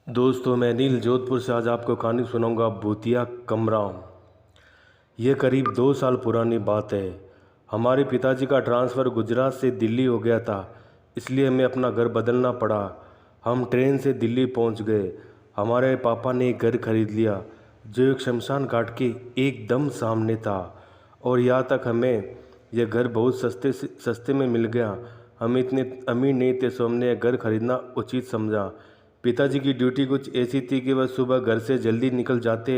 दोस्तों, मैं नील जोधपुर से आज आपको कहानी सुनाऊंगा भूतिया कमरा। ये करीब 2 साल पुरानी बात है। हमारे पिताजी का ट्रांसफ़र गुजरात से दिल्ली हो गया था, इसलिए हमें अपना घर बदलना पड़ा। हम ट्रेन से दिल्ली पहुंच गए। हमारे पापा ने एक घर खरीद लिया जो एक शमशान घाट के एकदम सामने था। और यहाँ तक हमें यह घर बहुत सस्ते में मिल गया। हम इतने अमीर नहीं थे, सो हमने यह घर खरीदना उचित समझा। पिताजी की ड्यूटी कुछ ऐसी थी कि वह सुबह घर से जल्दी निकल जाते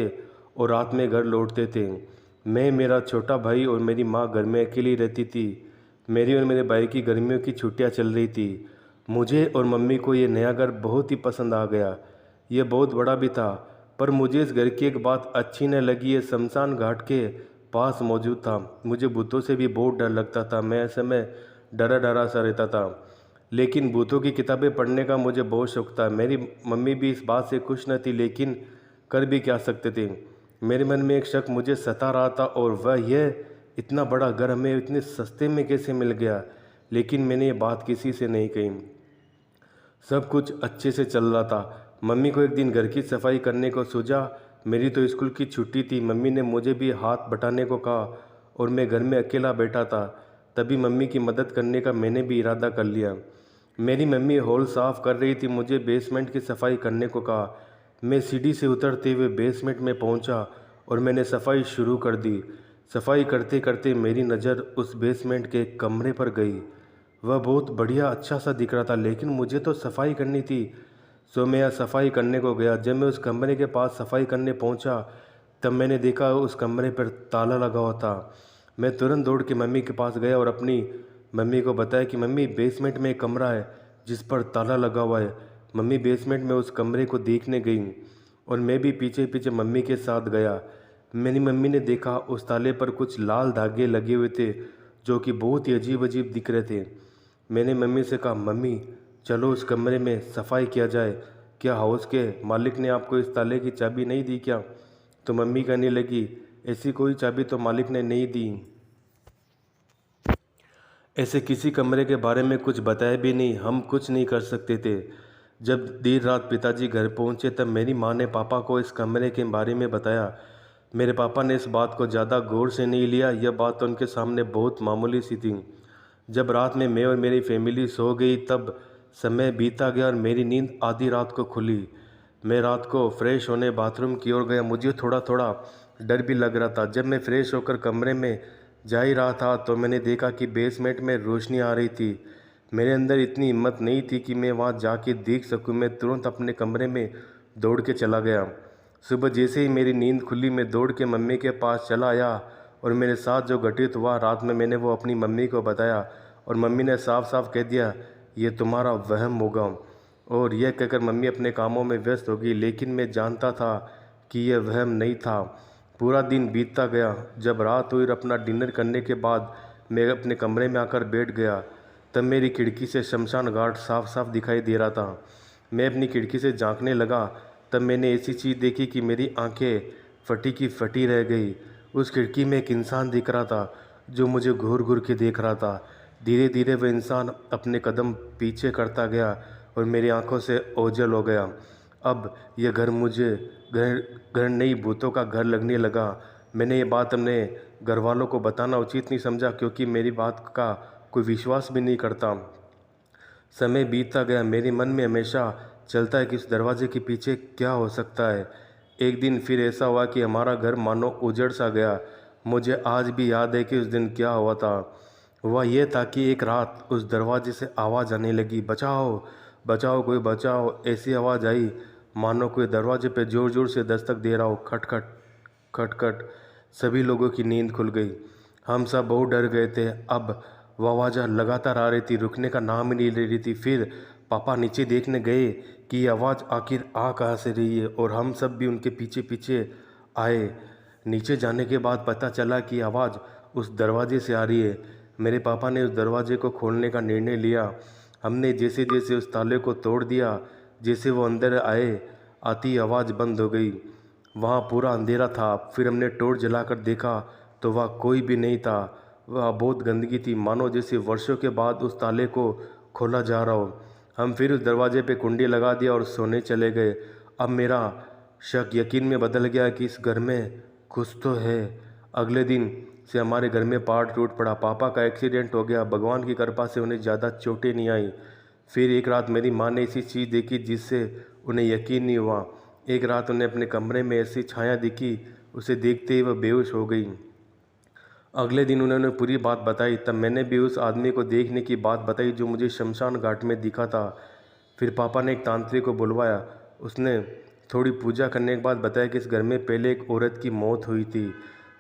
और रात में घर लौटते थे। मैं, मेरा छोटा भाई और मेरी माँ घर में अकेली रहती थी। मेरी और मेरे भाई की गर्मियों की छुट्टियाँ चल रही थी। मुझे और मम्मी को ये नया घर बहुत ही पसंद आ गया। यह बहुत बड़ा भी था, पर मुझे इस घर की एक बात अच्छी न लगी। ये शमशान घाट के पास मौजूद था। मुझे भूतों से भी बहुत डर लगता था। मैं ऐसे में डरा डरा सा रहता था। लेकिन भूतों की किताबें पढ़ने का मुझे बहुत शौक था। मेरी मम्मी भी इस बात से खुश न थी, लेकिन कर भी क्या सकते थे। मेरे मन में एक शक मुझे सता रहा था, और वह यह इतना बड़ा घर हमें इतने सस्ते में कैसे मिल गया। लेकिन मैंने ये बात किसी से नहीं कही। सब कुछ अच्छे से चल रहा था। मम्मी को एक दिन घर की सफाई करने को सूझा। मेरी तो स्कूल की छुट्टी थी। मम्मी ने मुझे भी हाथ बटाने को कहा और मैं घर में अकेला बैठा था। तभी मम्मी की मदद करने का मैंने भी इरादा कर लिया। मेरी मम्मी हॉल साफ़ कर रही थी। मुझे बेसमेंट की सफाई करने को कहा। मैं सीढ़ी से उतरते हुए बेसमेंट में पहुंचा और मैंने सफाई शुरू कर दी। सफाई करते करते मेरी नज़र उस बेसमेंट के कमरे पर गई। वह बहुत बढ़िया अच्छा सा दिख रहा था, लेकिन मुझे तो सफाई करनी थी। सो मैं यहाँ सफाई करने को गया। जब मैं उस कमरे के पास सफाई करने पहुंचा, तब मैंने देखा उस कमरे पर ताला लगा हुआ था। मैं तुरंत दौड़ के मम्मी के पास गया और अपनी मम्मी को बताया कि मम्मी, बेसमेंट में एक कमरा है जिस पर ताला लगा हुआ है। मम्मी बेसमेंट में उस कमरे को देखने गई और मैं भी पीछे पीछे मम्मी के साथ गया। मेरी मम्मी ने देखा उस ताले पर कुछ लाल धागे लगे हुए थे जो कि बहुत ही अजीब अजीब दिख रहे थे। मैंने मम्मी से कहा, मम्मी चलो उस कमरे में सफाई किया जाए। क्या हाउस के मालिक ने आपको इस ताले की चाबी नहीं दी क्या? तो मम्मी कहने लगी, ऐसी कोई चाबी तो मालिक ने नहीं दी। ऐसे किसी कमरे के बारे में कुछ बताया भी नहीं। हम कुछ नहीं कर सकते थे। जब देर रात पिताजी घर पहुंचे, तब मेरी माँ ने पापा को इस कमरे के बारे में बताया। मेरे पापा ने इस बात को ज़्यादा गौर से नहीं लिया। यह बात तो उनके सामने बहुत मामूली सी थी। जब रात में मैं और मेरी फैमिली सो गई, तब समय बीता गया और मेरी नींद आधी रात को खुली। मैं रात को फ्रेश होने बाथरूम की ओर गया। मुझे थोड़ा थोड़ा डर भी लग रहा था। जब मैं फ्रेश होकर कमरे में जा ही रहा था, तो मैंने देखा कि बेसमेंट में रोशनी आ रही थी। मेरे अंदर इतनी हिम्मत नहीं थी कि मैं वहां जाके देख सकूं। मैं तुरंत अपने कमरे में दौड़ के चला गया। सुबह जैसे ही मेरी नींद खुली, मैं दौड़ के मम्मी के पास चला आया और मेरे साथ जो घटित हुआ रात में, मैंने वो अपनी मम्मी को बताया। और मम्मी ने साफ साफ कह दिया, ये तुम्हारा वहम होगा। और यह कहकर मम्मी अपने कामों में व्यस्त हो गई। लेकिन मैं जानता था कि यह वहम नहीं था। पूरा दिन बीतता गया। जब रात हुई और अपना डिनर करने के बाद मैं अपने कमरे में आकर बैठ गया, तब मेरी खिड़की से शमशान घाट साफ साफ दिखाई दे रहा था। मैं अपनी खिड़की से झांकने लगा, तब मैंने ऐसी चीज़ देखी कि मेरी आंखें फटी की फटी रह गई। उस खिड़की में एक इंसान दिख रहा था जो मुझे घूर घूर के देख रहा था। धीरे धीरे वह इंसान अपने कदम पीछे करता गया और मेरी आंखों से ओझल हो गया। अब यह घर मुझे घर घर नहीं, भूतों का घर लगने लगा। मैंने ये बात अपने घर वालों को बताना उचित नहीं समझा, क्योंकि मेरी बात का कोई विश्वास भी नहीं करता। समय बीतता गया। मेरे मन में हमेशा चलता है कि उस दरवाजे के पीछे क्या हो सकता है। एक दिन फिर ऐसा हुआ कि हमारा घर मानो उजड़ सा गया। मुझे आज भी याद है कि उस दिन क्या हुआ था। वह यह था कि एक रात उस दरवाजे से आवाज़ आने लगी, बचाओ बचाओ, कोई बचाओ। ऐसी आवाज़ आई मानो कोई दरवाजे पे ज़ोर ज़ोर से दस्तक दे रहा हो। खटखट खटखट। सभी लोगों की नींद खुल गई। हम सब बहुत डर गए थे। अब वह आवाज़ लगातार आ रही थी, रुकने का नाम ही नहीं ले रही थी। फिर पापा नीचे देखने गए कि ये आवाज़ आखिर आ कहाँ से रही है, और हम सब भी उनके पीछे पीछे आए। नीचे जाने के बाद पता चला कि आवाज़ उस दरवाजे से आ रही है। मेरे पापा ने उस दरवाजे को खोलने का निर्णय लिया। हमने जैसे जैसे उस ताले को तोड़ दिया, जैसे वो अंदर आए, आती आवाज़ बंद हो गई। वहाँ पूरा अंधेरा था। फिर हमने टॉर्च जलाकर देखा तो वहाँ कोई भी नहीं था। वह बहुत गंदगी थी, मानो जैसे वर्षों के बाद उस ताले को खोला जा रहा हो। हम फिर उस दरवाजे पे कुंडी लगा दिया और सोने चले गए। अब मेरा शक यकीन में बदल गया कि इस घर में कुछ तो है। अगले दिन से हमारे घर में पहाड़ टूट पड़ा। पापा का एक्सीडेंट हो गया। भगवान की कृपा से उन्हें ज़्यादा चोटें नहीं आई। फिर एक रात मेरी माँ ने ऐसी चीज़ देखी जिससे उन्हें यकीन नहीं हुआ। एक रात उन्हें अपने कमरे में ऐसी छाया दिखी, उसे देखते ही वह बेहोश हो गई। अगले दिन उन्होंने पूरी बात बताई। तब मैंने भी उस आदमी को देखने की बात बताई जो मुझे शमशान घाट में दिखा था। फिर पापा ने एक तांत्रिक को बुलवाया। उसने थोड़ी पूजा करने के बाद बताया कि इस घर में पहले एक औरत की मौत हुई थी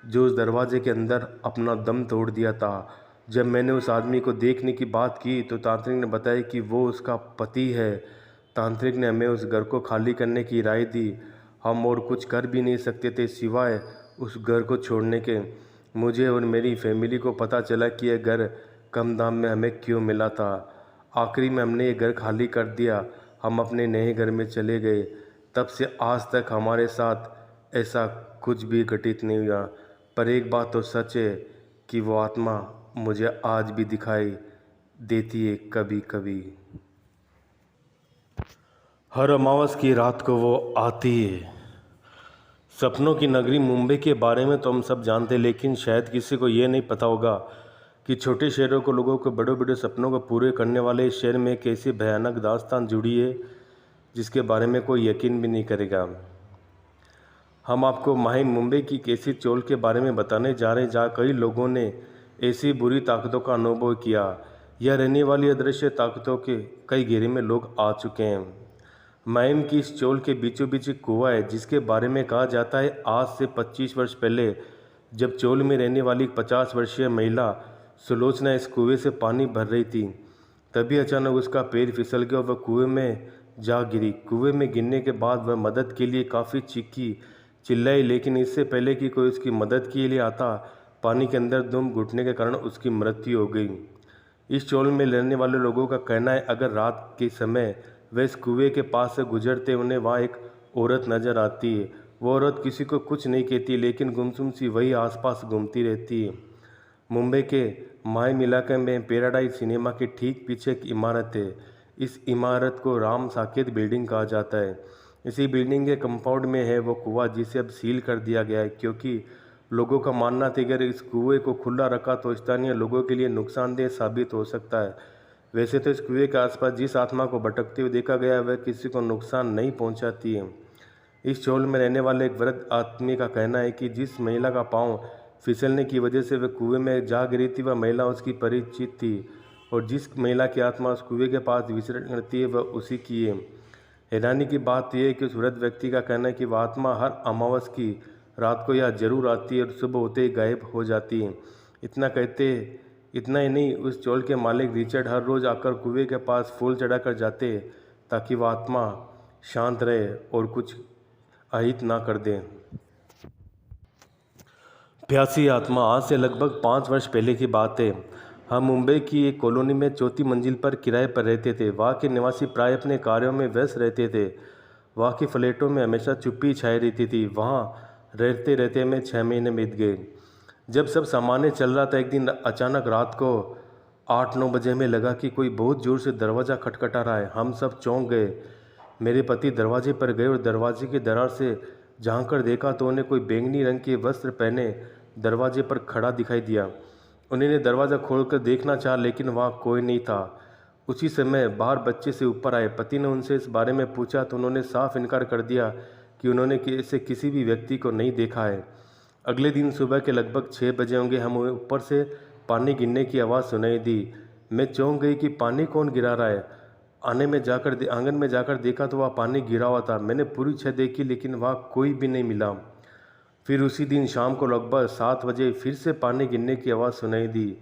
जो उस दरवाजे के अंदर अपना दम तोड़ दिया था। जब मैंने उस आदमी को देखने की बात की तो तांत्रिक ने बताया कि वो उसका पति है। तांत्रिक ने हमें उस घर को खाली करने की राय दी। हम और कुछ कर भी नहीं सकते थे सिवाय उस घर को छोड़ने के। मुझे और मेरी फैमिली को पता चला कि यह घर कम दाम में हमें क्यों मिला था। आखिरी में हमने ये घर खाली कर दिया। हम अपने नए घर में चले गए। तब से आज तक हमारे साथ ऐसा कुछ भी घटित नहीं हुआ। पर एक बात तो सच है कि वो आत्मा मुझे आज भी दिखाई देती है कभी कभी। हर अमावस की रात को वो आती है। सपनों की नगरी मुंबई के बारे में तो हम सब जानते हैं, लेकिन शायद किसी को ये नहीं पता होगा कि छोटे शहरों को लोगों के बड़े बड़े सपनों को पूरे करने वाले इस शहर में एक ऐसी भयानक दास्तान जुड़ी है जिसके बारे में कोई यकीन भी नहीं करेगा। हम आपको माही मुंबई की एक ऐसी चोल के बारे में बताने जा रहे हैं जहाँ कई लोगों ने ऐसी बुरी ताकतों का अनुभव किया। यह रहने वाली अदृश्य ताकतों के कई घेरे में लोग आ चुके हैं। माहिम की इस चोल के बीचों बीच एक कुआं है जिसके बारे में कहा जाता है आज से 25 वर्ष पहले जब चोल में रहने वाली 50 वर्षीय महिला सुलोचना इस कुएं से पानी भर रही थी, तभी अचानक उसका पैर फिसल गया और वह कुएं में जा गिरी। कुएं में गिरने के बाद वह मदद के लिए काफ़ी चीखी चिल्लाई, लेकिन इससे पहले कि कोई उसकी मदद के लिए आता, पानी के अंदर दम घुटने के कारण उसकी मृत्यु हो गई। इस चोल में रहने वाले लोगों का कहना है अगर रात के समय वे इस कुएं के पास से गुजरते उन्हें वहाँ एक औरत नजर आती है। वो औरत किसी को कुछ नहीं कहती, लेकिन गुमसुम सी वही आसपास घूमती रहती है। मुंबई के माहिम इलाके में पैराडाइज सिनेमा के ठीक पीछे एक इमारत है। इस इमारत को राम साकेत बिल्डिंग कहा जाता है। इसी बिल्डिंग के कंपाउंड में है वो कुआं जिसे अब सील कर दिया गया है, क्योंकि लोगों का मानना था कि अगर इस कुएं को खुला रखा तो स्थानीय लोगों के लिए नुकसानदेह साबित हो सकता है। वैसे तो इस कुएं के आसपास जिस आत्मा को भटकते हुए देखा गया वह किसी को नुकसान नहीं पहुंचाती है। इस चोल में रहने वाले एक वृद्ध आदमी का कहना है कि जिस महिला का पांव फिसलने की वजह से वह कुएं में जा गिरी थी वह महिला उसकी परिचित थी, और जिस महिला की आत्मा उस कुएं के पास विचरण करती है वह उसी की है। हैरानी की बात यह है कि उस वृद्ध व्यक्ति का कहना है कि वह आत्मा हर अमावस की रात को यहाँ जरूर आती है और सुबह होते ही गायब हो जाती है। इतना ही नहीं, उस चोल के मालिक रिचर्ड हर रोज़ आकर कुएं के पास फूल चढ़ाकर जाते ताकि वह आत्मा शांत रहे और कुछ अहित ना कर दे। प्यासी आत्मा। आज से लगभग 5 वर्ष पहले की बात है। हम मुंबई की एक कॉलोनी में चौथी मंजिल पर किराए पर रहते थे। वहाँ के निवासी प्राय अपने कार्यों में व्यस्त रहते थे। वहाँ के फ्लैटों में हमेशा चुप्पी छाई रहती थी। वहाँ रहते रहते हमें 6 महीने बीत गए। जब सब सामान्य चल रहा था, एक दिन अचानक रात को 8-9 बजे हमें लगा कि कोई बहुत ज़ोर से दरवाज़ा खटखटा रहा है। हम सब चौंक गए। मेरे पति दरवाजे पर गए और दरवाजे की दरार से झांक कर देखा तो उन्हें कोई बैंगनी रंग के वस्त्र पहने दरवाजे पर खड़ा दिखाई दिया। उन्होंने दरवाज़ा खोलकर देखना चाहा, लेकिन वहाँ कोई नहीं था। उसी समय बाहर बच्चे से ऊपर आए। पति ने उनसे इस बारे में पूछा तो उन्होंने साफ इनकार कर दिया कि उन्होंने ऐसे किसी भी व्यक्ति को नहीं देखा है। अगले दिन सुबह के लगभग 6 बजे होंगे, हमें ऊपर से पानी गिरने की आवाज़ सुनाई दी। मैं चौंक गई कि पानी कौन गिरा रहा है। आंगन में जाकर देखा तो वहाँ पानी गिरा हुआ था। मैंने पूरी छत देखी, लेकिन वहाँ कोई भी नहीं मिला। फिर उसी दिन शाम को लगभग 7 बजे फिर से पानी गिरने की आवाज़ सुनाई दी।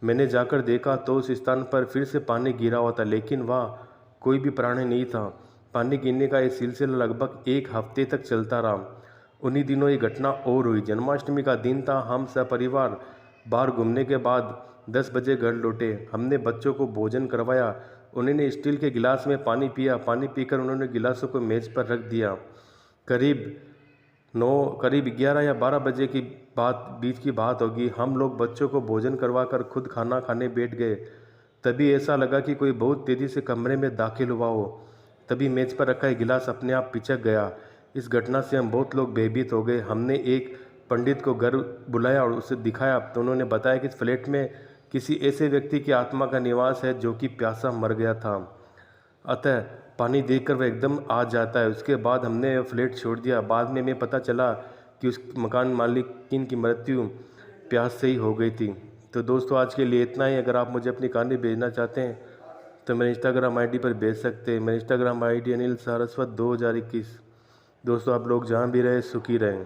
मैंने जाकर देखा तो उस स्थान पर फिर से पानी गिरा हुआ था, लेकिन वहाँ कोई भी प्राणी नहीं था। पानी गिरने का ये सिलसिला लगभग 1 हफ्ते तक चलता रहा। उन्हीं दिनों ये घटना और हुई। जन्माष्टमी का दिन था। हम सपरिवार बाहर घूमने के बाद 10 बजे घर लौटे। हमने बच्चों को भोजन करवाया। उन्होंने स्टील के गिलास में पानी पिया। पानी पीकर उन्होंने गिलासों को मेज़ पर रख दिया। करीब 11 या 12 बजे की बीच की बात होगी। हम लोग बच्चों को भोजन करवाकर खुद खाना खाने बैठ गए। तभी ऐसा लगा कि कोई बहुत तेज़ी से कमरे में दाखिल हुआ हो। तभी मेज पर रखा एक गिलास अपने आप पिचक गया। इस घटना से हम बहुत लोग भयभीत हो गए। हमने एक पंडित को घर बुलाया और उसे दिखाया तो उन्होंने बताया कि इस फ्लैट में किसी ऐसे व्यक्ति की आत्मा का निवास है जो कि प्यासा मर गया था, अतः पानी देखकर वह एकदम आ जाता है। उसके बाद हमने वह फ्लैट छोड़ दिया। बाद में हमें पता चला कि उस मकान मालिकिन की मृत्यु प्यास से ही हो गई थी। तो दोस्तों आज के लिए इतना ही। अगर आप मुझे अपनी कहानी भेजना चाहते हैं तो मेरे इंस्टाग्राम आईडी पर भेज सकते हैं। मेरा इंस्टाग्राम आईडी अनिल सारस्वत 2021। दोस्तों आप लोग जहाँ भी रहें सुखी रहें।